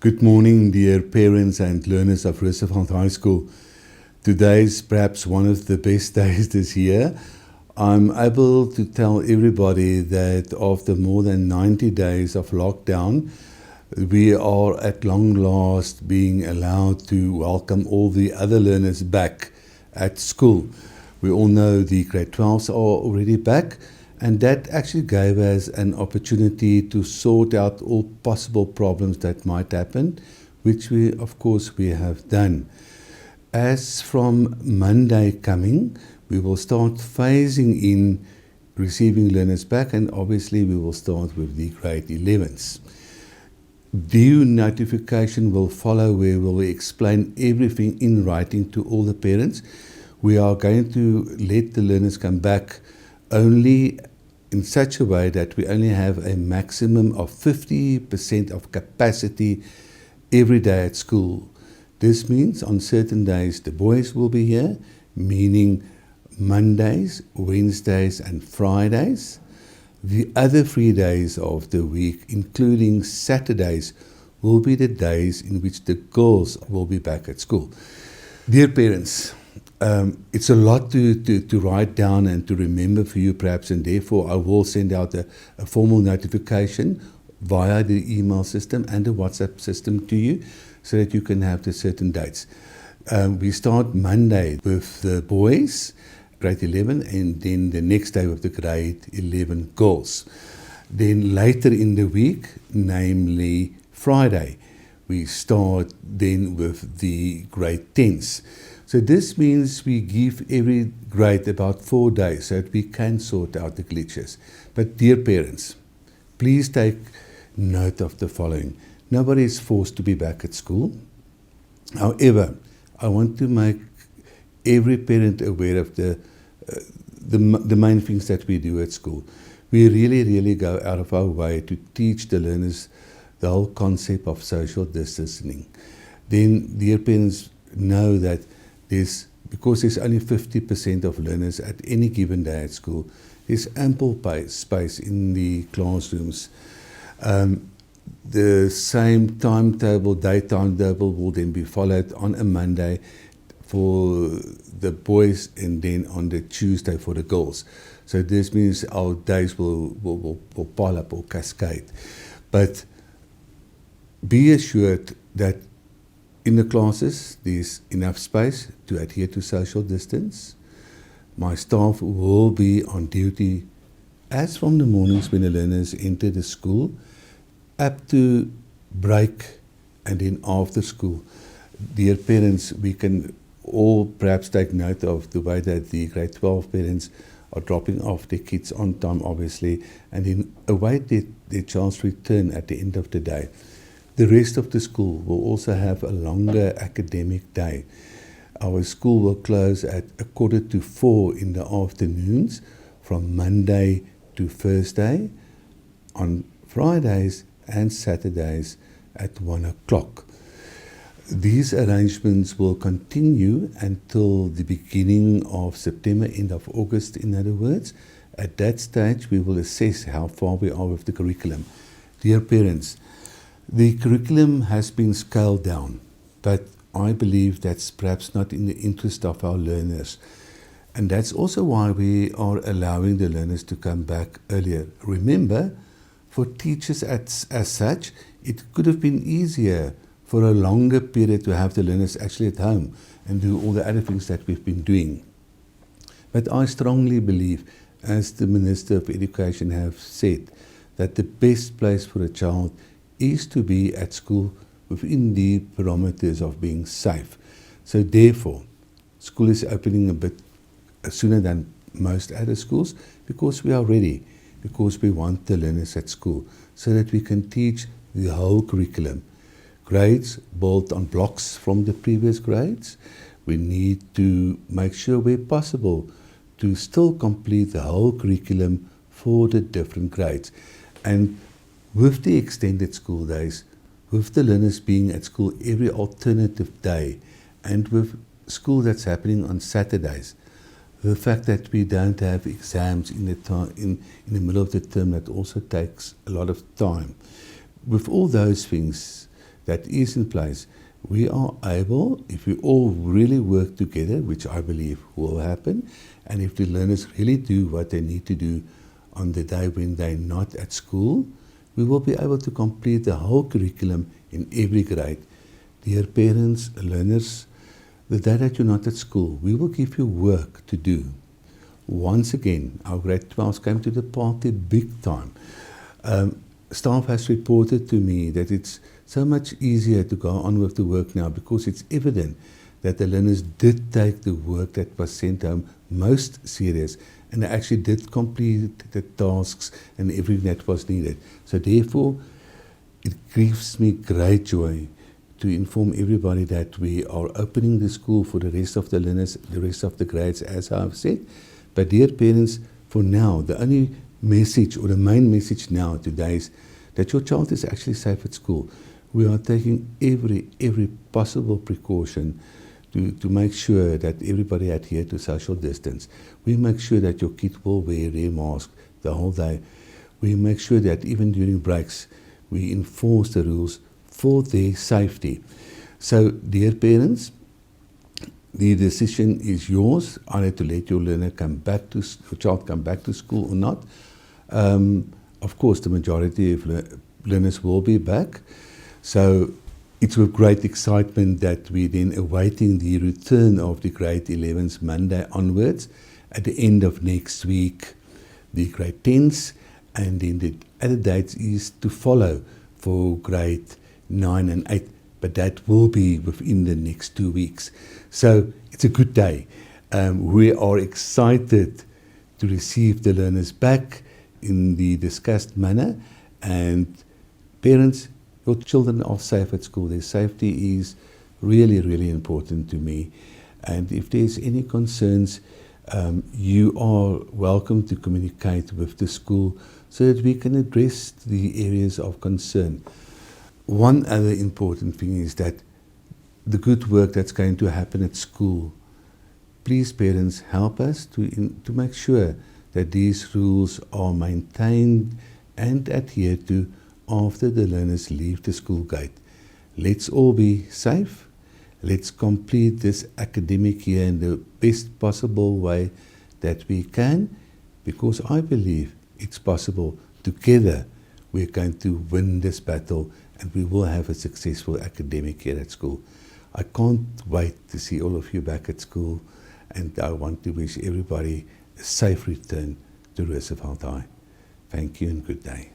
Good morning, dear parents and learners of Roosevelt High School. Today is perhaps one of the best days this year. I'm able to tell everybody that after more than 90 days of lockdown, we are at long last being allowed to welcome all the other learners back at school. We all know the grade 12s are already back, and that actually gave us an opportunity to sort out all possible problems that might happen, which we have done. As from Monday coming, we will start phasing in receiving learners back, and obviously we will start with the grade 11s. Due notification will follow, where we will explain everything in writing to all the parents. We are going to let the learners come back only in such a way that we only have a maximum of 50% of capacity every day at school. This means on certain days the boys will be here, meaning Mondays, Wednesdays and Fridays. The other 3 days of the week, including Saturdays, will be the days in which the girls will be back at school. Dear parents, it's a lot to write down and to remember for you perhaps, and therefore I will send out a formal notification via the email system and the WhatsApp system to you so that you can have the certain dates. We start Monday with the boys, grade 11, and then the next day with the grade 11 girls. Then later in the week, namely Friday, we start then with the grade 10s. So this means we give every grade about 4 days so that we can sort out the glitches. But dear parents, please take note of the following. Nobody is forced to be back at school. However, I want to make every parent aware of the main things that we do at school. We really go out of our way to teach the learners the whole concept of social distancing. Then dear parents know that because there's only 50% of learners at any given day at school, there's ample space in the classrooms. The same day timetable will then be followed on a Monday for the boys and then on the Tuesday for the girls. So this means our days will pile up or cascade. But be assured that in the classes, there's enough space to adhere to social distance. My staff will be on duty as from the mornings when the learners enter the school, up to break and then after school. Dear parents, we can all perhaps take note of the way that the grade 12 parents are dropping off their kids on time, obviously, and then await their child's return at the end of the day. The rest of the school will also have a longer academic day. Our school will close at 3:45 in the afternoons from Monday to Thursday, on Fridays and Saturdays at 1 o'clock. These arrangements will continue until the beginning of September, end of August in other words. At that stage we will assess how far we are with the curriculum. Dear parents, the curriculum has been scaled down, but I believe that's perhaps not in the interest of our learners. And that's also why we are allowing the learners to come back earlier. Remember, for teachers as such, it could have been easier for a longer period to have the learners actually at home and do all the other things that we've been doing. But I strongly believe, as the Minister of Education have said, that the best place for a child is to be at school within the parameters of being safe. So therefore, school is opening a bit sooner than most other schools because we are ready, because we want the learners at school so that we can teach the whole curriculum. Grades built on blocks from the previous grades. We need to make sure where possible to still complete the whole curriculum for the different grades. And with the extended school days, with the learners being at school every alternative day, and with school that's happening on Saturdays, the fact that we don't have exams in the middle of the term, that also takes a lot of time. With all those things, that is in place, we are able, if we all really work together, which I believe will happen, and if the learners really do what they need to do on the day when they're not at school, we will be able to complete the whole curriculum in every grade. Dear parents, learners, the day that you're not at school, we will give you work to do. Once again, our grade 12s came to the party big time. Staff has reported to me that it's so much easier to go on with the work now because it's evident that the learners did take the work that was sent home most serious, and they actually did complete the tasks and everything that was needed. So therefore, it gives me great joy to inform everybody that we are opening the school for the rest of the learners, the rest of the grades, as I've said. But dear parents, for now, the only message or the main message now today is that your child is actually safe at school. We are taking every possible precaution to make sure that everybody adhere to social distance. We make sure that your kid will wear their mask the whole day. We make sure that even during breaks, we enforce the rules for their safety. So, dear parents, the decision is yours, either to let your learner your child come back to school or not. Of course, the majority of learners will be back. So it's with great excitement that we're then awaiting the return of the grade 11s Monday onwards. At the end of next week, the grade 10s, and then the other dates is to follow for grade 9 and 8. But that will be within the next 2 weeks. So it's a good day. We are excited to receive the learners back in the discussed manner. And parents, your children are safe at school. Their safety is really, really important to me. And if there's any concerns, you are welcome to communicate with the school so that we can address the areas of concern. One other important thing is that the good work that's going to happen at school, please parents, help us to make sure that these rules are maintained and adhered to after the learners leave the school gate. Let's all be safe. Let's complete this academic year in the best possible way that we can, because I believe it's possible. Together we're going to win this battle and we will have a successful academic year at school. I can't wait to see all of you back at school, and I want to wish everybody a safe return to Roosevelt High. Thank you and good day.